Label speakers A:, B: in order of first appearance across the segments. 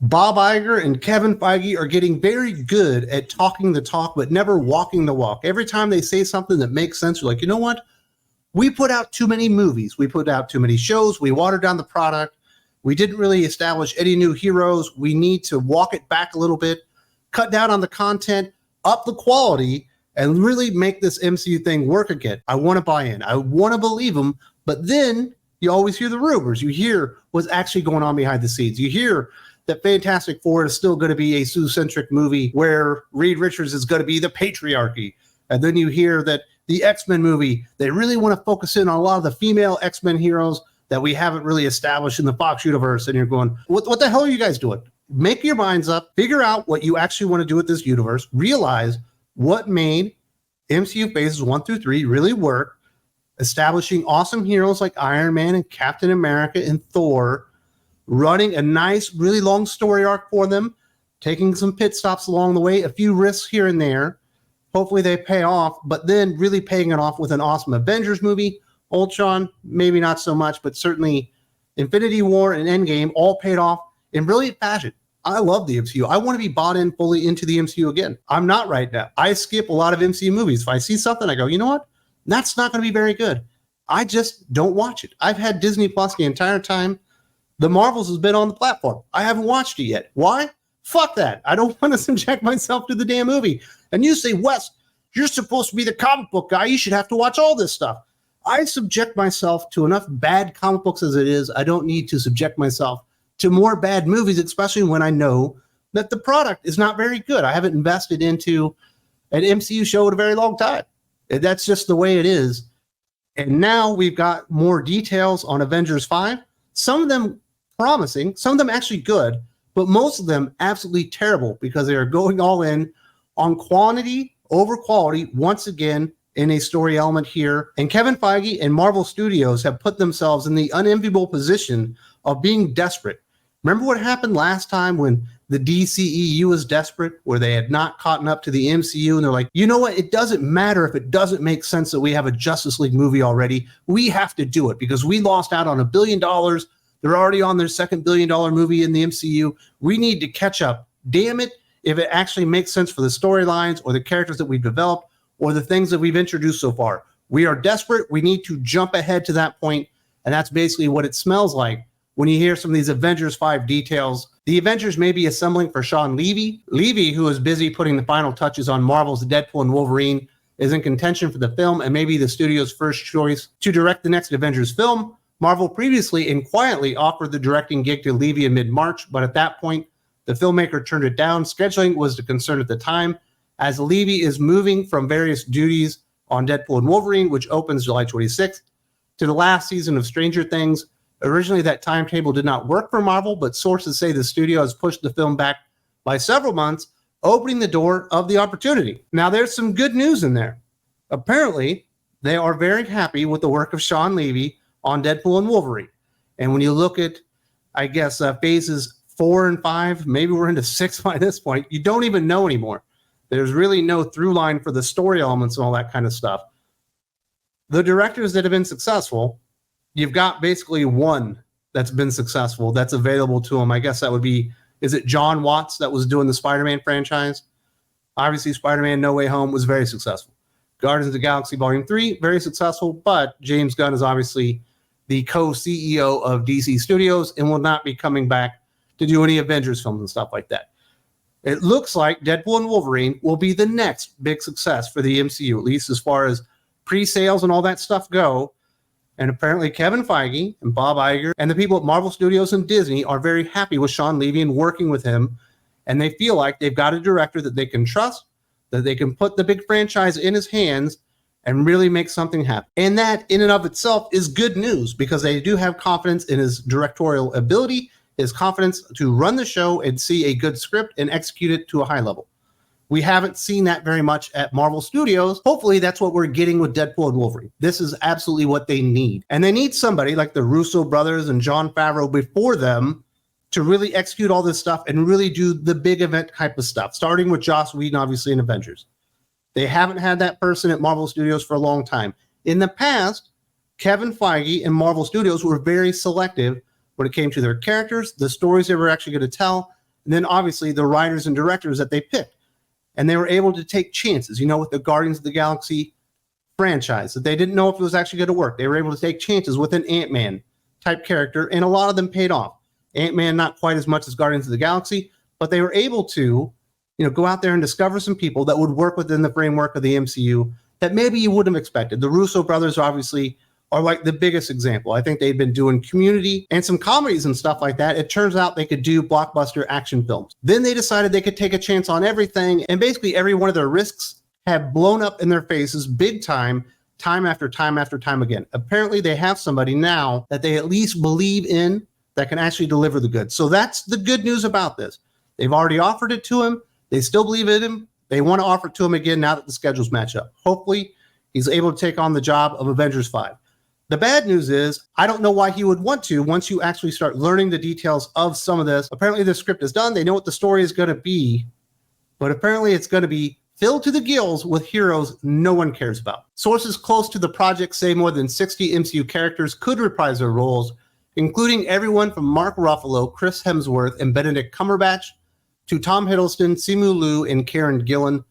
A: Bob Iger and Kevin Feige are getting very good at talking the talk, but never walking the walk. Every time they say something that makes sense, you're like, you know what? We put out too many movies. We put out too many shows. We watered down the product. We didn't really establish any new heroes. We need to walk it back a little bit, cut down on the content, up the quality, and really make this MCU thing work again. I want to buy in. I want to believe them. But then you always hear the rumors. You hear what's actually going on behind the scenes. You hear that Fantastic Four is still going to be a Sue-centric movie where Reed Richards is going to be the patriarchy. And then you hear that the X-Men movie, they really want to focus in on a lot of the female X-Men heroes that we haven't really established in the Fox universe. And you're going, what the hell are you guys doing? Make your minds up. Figure out what you actually want to do with this universe. Realize what made MCU Phases 1 through 3 really work. Establishing awesome heroes like Iron Man and Captain America and Thor, running a nice, really long story arc for them, taking some pit stops along the way, a few risks here and there. Hopefully they pay off, but then really paying it off with an awesome Avengers movie. Ultron, maybe not so much, but certainly Infinity War and Endgame all paid off in brilliant fashion. I love the MCU. I want to be bought in fully into the MCU again. I'm not right now. I skip a lot of MCU movies. If I see something, I go, you know what? That's not going to be very good. I just don't watch it. I've had Disney Plus the entire time the Marvels has been on the platform. I haven't watched it yet. Why? Fuck that. I don't want to subject myself to the damn movie. And you say, Wes, you're supposed to be the comic book guy. You should have to watch all this stuff. I subject myself to enough bad comic books as it is. I don't need to subject myself to more bad movies, especially when I know that the product is not very good. I haven't invested into an MCU show in a very long time. That's just the way it is. And now we've got more details on Avengers 5. Some of them promising, some of them actually good, but most of them absolutely terrible because they are going all in on quantity over quality once again in a story element here. And Kevin Feige and Marvel Studios have put themselves in the unenviable position of being desperate. Remember what happened last time when the DCEU was desperate, where they had not caught up to the MCU, and they're like, you know what? It doesn't matter if it doesn't make sense that we have a Justice League movie already. We have to do it because we lost out on $1 billion. They're already on their second $1 billion movie in the MCU. We need to catch up. Damn it, if it actually makes sense for the storylines or the characters that we've developed or the things that we've introduced so far. We are desperate. We need to jump ahead to that point, and that's basically what it smells like when you hear some of these Avengers 5 details. The Avengers may be assembling for Sean Levy. Levy, who is busy putting the final touches on Marvel's Deadpool and Wolverine, is in contention for the film and maybe the studio's first choice to direct the next Avengers film. Marvel previously and quietly offered the directing gig to Levy in mid-March, but at that point, the filmmaker turned it down. Scheduling was the concern at the time, as Levy is moving from various duties on Deadpool and Wolverine, which opens July 26th, to the last season of Stranger Things. Originally, that timetable did not work for Marvel, but sources say the studio has pushed the film back by several months, opening the door of the opportunity. Now, there's some good news in there. Apparently, they are very happy with the work of Sean Levy on Deadpool and Wolverine. And when you look at, I guess, phases 4 and 5, maybe we're into 6 by this point, you don't even know anymore. There's really no through line for the story elements and all that kind of stuff. The directors that have been successful, you've got basically one that's been successful that's available to them. I guess that would be, is it John Watts that was doing the Spider-Man franchise? Obviously, Spider-Man No Way Home was very successful. Guardians of the Galaxy Volume 3, very successful, but James Gunn is obviously the co-CEO of DC Studios and will not be coming back to do any Avengers films and stuff like that. It looks like Deadpool and Wolverine will be the next big success for the MCU, at least as far as pre-sales and all that stuff go. And apparently Kevin Feige and Bob Iger and the people at Marvel Studios and Disney are very happy with Sean Levy and working with him. And they feel like they've got a director that they can trust, that they can put the big franchise in his hands and really make something happen. And that in and of itself is good news because they do have confidence in his directorial ability, his confidence to run the show and see a good script and execute it to a high level. We haven't seen that very much at Marvel Studios. Hopefully that's what we're getting with Deadpool and Wolverine. This is absolutely what they need. And they need somebody like the Russo brothers and Jon Favreau before them to really execute all this stuff and really do the big event type of stuff, starting with Joss Whedon, obviously, in Avengers. They haven't had that person at Marvel Studios for a long time. In the past, Kevin Feige and Marvel Studios were very selective when it came to their characters, the stories they were actually going to tell, And then obviously the writers and directors that they picked. And they were able to take chances, with the Guardians of the Galaxy franchise, that they didn't know if it was actually going to work. They were able to take chances with an Ant-Man type character, and a lot of them paid off. Ant-Man, not quite as much as Guardians of the Galaxy, but they were able to, go out there and discover some people that would work within the framework of the MCU that maybe you wouldn't have expected. The Russo brothers obviously are like the biggest example. I think they'd been doing Community and some comedies and stuff like that. It turns out they could do blockbuster action films. Then they decided they could take a chance on everything, and basically every one of their risks have blown up in their faces big time after time after time again. Apparently they have somebody now that they at least believe in that can actually deliver the goods. So that's the good news about this. They've already offered it to him. They still believe in him. They want to offer it to him again now that the schedules match up. Hopefully he's able to take on the job of Avengers 5. The bad news is, I don't know why he would want to once you actually start learning the details of some of this. Apparently the script is done. They know what the story is going to be, but apparently it's going to be filled to the gills with heroes no one cares about. Sources close to the project say more than 60 MCU characters could reprise their roles, including everyone from Mark Ruffalo, Chris Hemsworth, and Benedict Cumberbatch to Tom Hiddleston, Simu Liu, and Karen Gillan.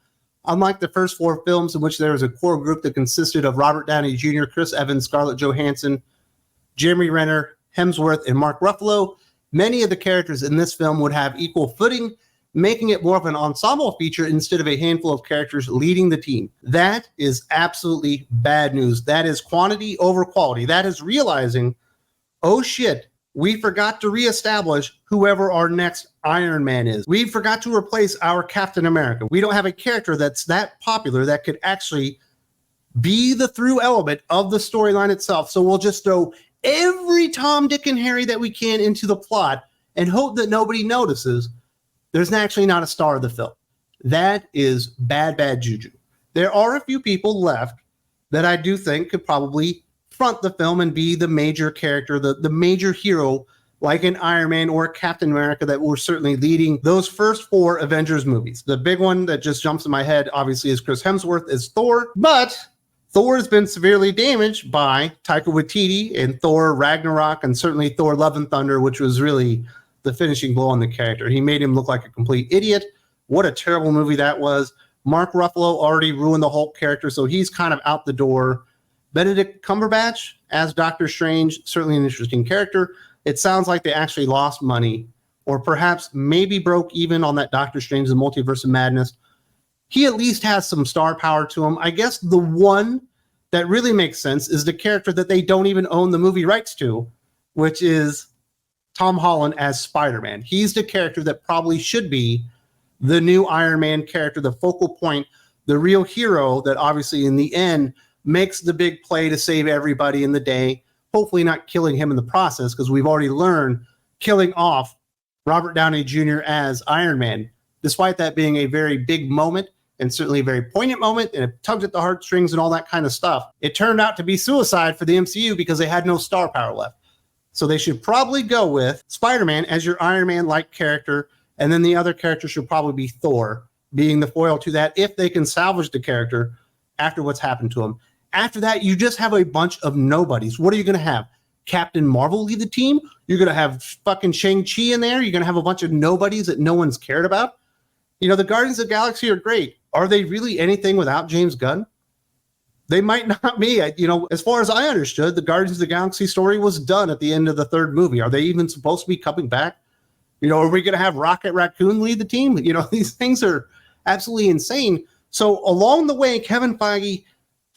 A: Unlike the first 4 films in which there was a core group that consisted of Robert Downey Jr., Chris Evans, Scarlett Johansson, Jeremy Renner, Hemsworth, and Mark Ruffalo, many of the characters in this film would have equal footing, making it more of an ensemble feature instead of a handful of characters leading the team. That is absolutely bad news. That is quantity over quality. That is realizing, oh shit, we forgot to reestablish whoever our next Iron Man is. We forgot to replace our Captain America. We don't have a character that's that popular that could actually be the through element of the storyline itself. So we'll just throw every Tom, Dick, and Harry that we can into the plot and hope that nobody notices there's actually not a star of the film. That is bad, bad juju. There are a few people left that I do think could probably front the film and be the major character, the major hero, like an Iron Man or Captain America, that were certainly leading those first 4 Avengers movies. The big one that just jumps in my head, obviously, is Chris Hemsworth as Thor, but Thor has been severely damaged by Taika Waititi in Thor Ragnarok, and certainly Thor Love and Thunder, which was really the finishing blow on the character. He made him look like a complete idiot. What a terrible movie that was. Mark Ruffalo already ruined the Hulk character, so he's kind of out the door. Benedict Cumberbatch as Doctor Strange, certainly an interesting character. It sounds like they actually lost money, or perhaps maybe broke even on that Doctor Strange, the Multiverse of Madness. He at least has some star power to him. I guess the one that really makes sense is the character that they don't even own the movie rights to, which is Tom Holland as Spider-Man. He's the character that probably should be the new Iron Man character, the focal point, the real hero that obviously in the end makes the big play to save everybody in the day, hopefully not killing him in the process, because we've already learned killing off Robert Downey Jr. as Iron Man, despite that being a very big moment and certainly a very poignant moment, and it tugged at the heartstrings and all that kind of stuff. It turned out to be suicide for the MCU because they had no star power left. So they should probably go with Spider-Man as your Iron Man-like character, and then the other character should probably be Thor, being the foil to that, if they can salvage the character after what's happened to him. After that, you just have a bunch of nobodies. What are you going to have? Captain Marvel lead the team? You're going to have fucking Shang-Chi in there? You're going to have a bunch of nobodies that no one's cared about? The Guardians of the Galaxy are great. Are they really anything without James Gunn? They might not be. As far as I understood, the Guardians of the Galaxy story was done at the end of the 3rd movie. Are they even supposed to be coming back? Are we going to have Rocket Raccoon lead the team? These things are absolutely insane. So along the way, Kevin Feige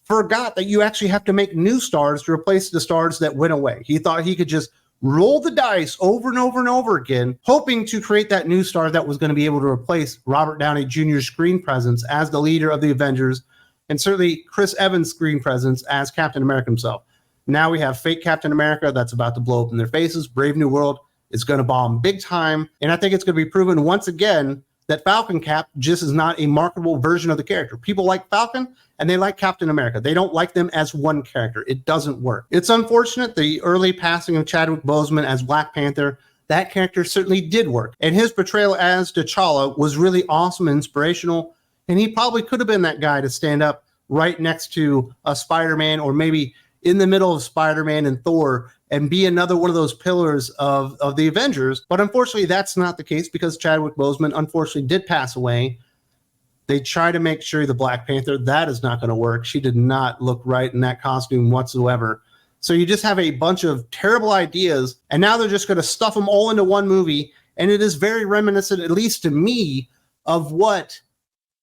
A: forgot that you actually have to make new stars to replace the stars that went away. He thought he could just roll the dice over and over and over again, hoping to create that new star that was going to be able to replace Robert Downey Jr.'s screen presence as the leader of the Avengers, and certainly Chris Evans' screen presence as Captain America himself. Now we have fake Captain America that's about to blow up in their faces. Brave New World is going to bomb big time, and I think it's going to be proven once again that Falcon Cap just is not a marketable version of the character. People like Falcon, and they like Captain America. They don't like them as one character. It doesn't work. It's unfortunate, the early passing of Chadwick Boseman as Black Panther, that character certainly did work. And his portrayal as T'Challa was really awesome and inspirational, and he probably could have been that guy to stand up right next to a Spider-Man, or maybe in the middle of Spider-Man and Thor, and be another one of those pillars of the Avengers. But unfortunately, that's not the case because Chadwick Boseman unfortunately did pass away. They try to make sure the Black Panther, that is not going to work. She did not look right in that costume whatsoever. So you just have a bunch of terrible ideas, and now they're just going to stuff them all into one movie. And it is very reminiscent, at least to me, of what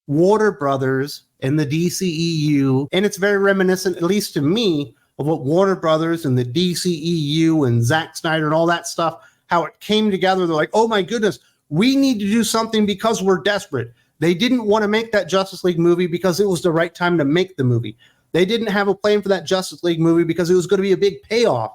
A: Warner Brothers and the DCEU, and it's very reminiscent, at least to me, of what Warner Brothers and the DCEU and Zack Snyder and all that stuff, how it came together. They're like, oh my goodness, we need to do something because we're desperate. They didn't want to make that Justice League movie because it was the right time to make the movie. They didn't have a plan for that Justice League movie because it was going to be a big payoff.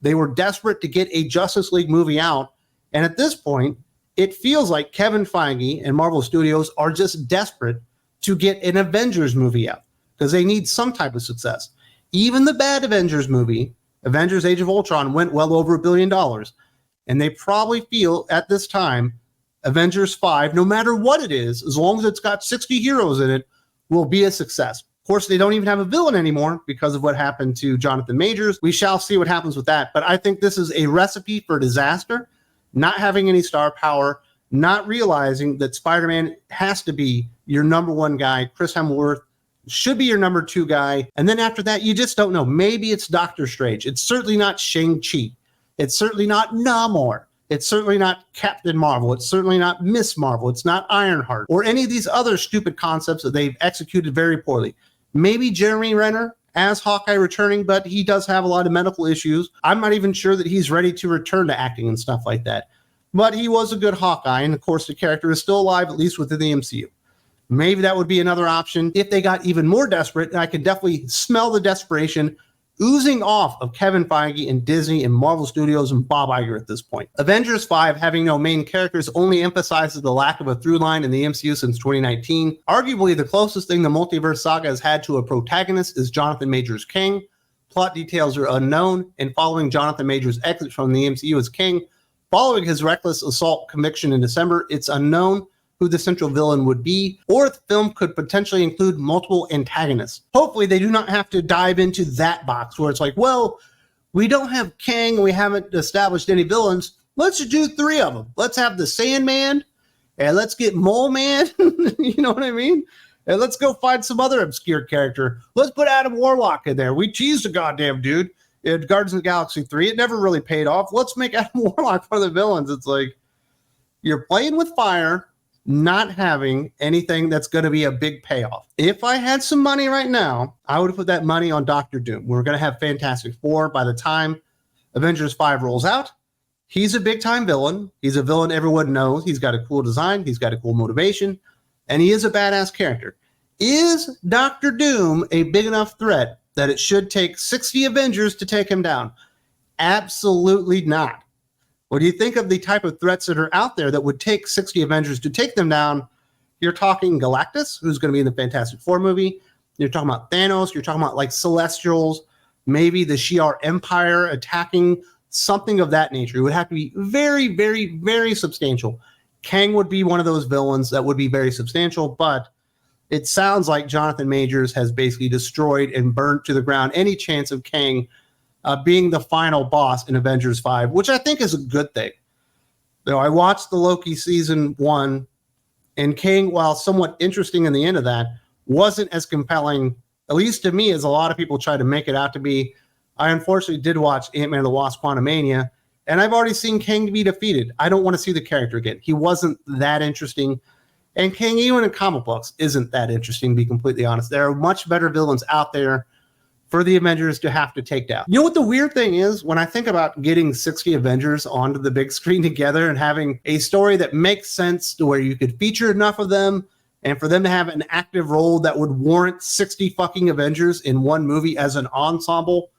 A: They were desperate to get a Justice League movie out. And at this point, it feels like Kevin Feige and Marvel Studios are just desperate to get an Avengers movie out because they need some type of success. Even the bad Avengers movie, Avengers Age of Ultron, went well over $1 billion. And they probably feel at this time, Avengers 5, no matter what it is, as long as it's got 60 heroes in it, will be a success. Of course, they don't even have a villain anymore because of what happened to Jonathan Majors. We shall see what happens with that. But I think this is a recipe for disaster, not having any star power, not realizing that Spider-Man has to be your number one guy. Chris Hemsworth should be your number two guy. And then after that, you just don't know. Maybe it's Doctor Strange. It's certainly not Shang-Chi. It's certainly not Namor. It's certainly not Captain Marvel. It's certainly not Miss Marvel. It's not Ironheart or any of these other stupid concepts that they've executed very poorly. Maybe Jeremy Renner as Hawkeye returning, but he does have a lot of medical issues. I'm not even sure that he's ready to return to acting and stuff like that. But he was a good Hawkeye, and of course the character is still alive, at least within the MCU. Maybe that would be another option if they got even more desperate, and I could definitely smell the desperation oozing off of Kevin Feige and Disney and Marvel Studios and Bob Iger at this point. Avengers 5, having no main characters, only emphasizes the lack of a through line in the MCU since 2019. Arguably, the closest thing the multiverse saga has had to a protagonist is Jonathan Majors' Kang. Plot details are unknown, and following Jonathan Majors' exit from the MCU as Kang, following his reckless assault conviction in December, it's unknown who the central villain would be, or if the film could potentially include multiple antagonists. Hopefully they do not have to dive into that box where it's like, well, we don't have Kang, we haven't established any villains, let's do 3 of them. Let's have the Sandman, and let's get Mole Man, you know what I mean? And let's go find some other obscure character. Let's put Adam Warlock in there. We teased the goddamn dude in Guardians of the Galaxy 3. It never really paid off. Let's make Adam Warlock one of the villains. It's like, you're playing with fire, not having anything that's going to be a big payoff. If I had some money right now, I would put that money on Doctor Doom. We're going to have Fantastic Four by the time Avengers 5 rolls out. He's a big-time villain. He's a villain everyone knows. He's got a cool design. He's got a cool motivation. And he is a badass character. Is Doctor Doom a big enough threat that it should take 60 Avengers to take him down? Absolutely not. When you think of the type of threats that are out there that would take 60 Avengers to take them down, you're talking Galactus, who's going to be in the Fantastic Four movie. You're talking about Thanos. You're talking about like Celestials, maybe the Shi'ar Empire attacking, something of that nature. It would have to be very, very, very substantial. Kang would be one of those villains that would be very substantial, but it sounds like Jonathan Majors has basically destroyed and burnt to the ground any chance of Kang being the final boss in Avengers 5, which I think is a good thing. Though I watched the Loki season 1, and Kang, while somewhat interesting in the end of that, wasn't as compelling, at least to me, as a lot of people try to make it out to be. I unfortunately did watch Ant-Man and the Wasp: Quantumania, and I've already seen Kang be defeated. I don't want to see the character again. He wasn't that interesting. And Kang, even in comic books, isn't that interesting, to be completely honest. There are much better villains out there for the Avengers to have to take down. You know what the weird thing is? When I think about getting 60 Avengers onto the big screen together and having a story that makes sense to where you could feature enough of them and for them to have an active role that would warrant 60 fucking Avengers in one movie as an ensemble,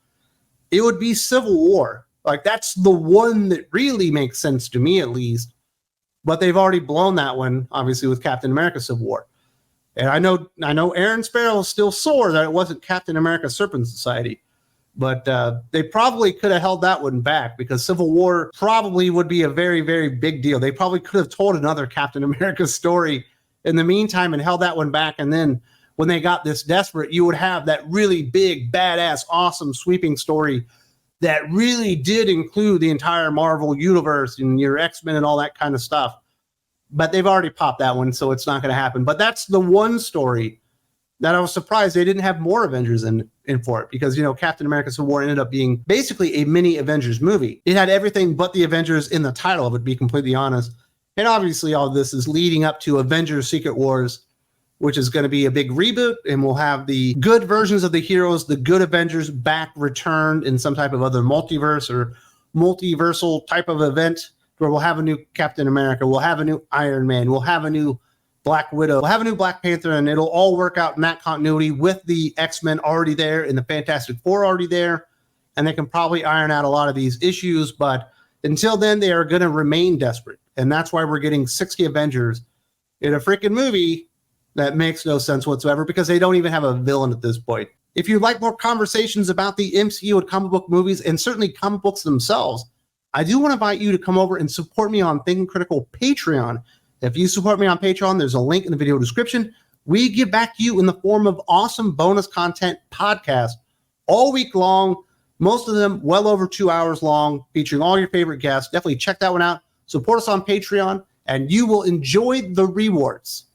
A: it would be Civil War. Like, that's the one that really makes sense to me, at least. But they've already blown that one, obviously, with Captain America Civil War. And I know Aaron Sparrow is still sore that it wasn't Captain America Serpent Society. But they probably could have held that one back because Civil War probably would be a very, very big deal. They probably could have told another Captain America story in the meantime and held that one back. And then when they got this desperate, you would have that really big, badass, awesome, sweeping story that really did include the entire Marvel universe and your X-Men and all that kind of stuff. But they've already popped that one, so it's not going to happen. But that's the one story that I was surprised they didn't have more Avengers in for it, because, you know, Captain America Civil War ended up being basically a mini Avengers movie. It had everything but the Avengers in the title of it, to be completely honest. And obviously all of this is leading up to Avengers Secret Wars, which is going to be a big reboot, and we'll have the good versions of the heroes, the good Avengers, back returned in some type of other multiverse or multiversal type of event, where we'll have a new Captain America, we'll have a new Iron Man, we'll have a new Black Widow, we'll have a new Black Panther, and it'll all work out in that continuity with the X-Men already there and the Fantastic Four already there, and they can probably iron out a lot of these issues. But until then, they are going to remain desperate, and that's why we're getting 60 Avengers in a freaking movie that makes no sense whatsoever, because they don't even have a villain at this point. If you'd like more conversations about the MCU and comic book movies, and certainly comic books themselves, I do want to invite you to come over and support me on Thinking Critical Patreon. If you support me on Patreon, there's a link in the video description. We give back to you in the form of awesome bonus content podcasts all week long, most of them well over 2 hours long, featuring all your favorite guests. Definitely check that one out. Support us on Patreon, and you will enjoy the rewards.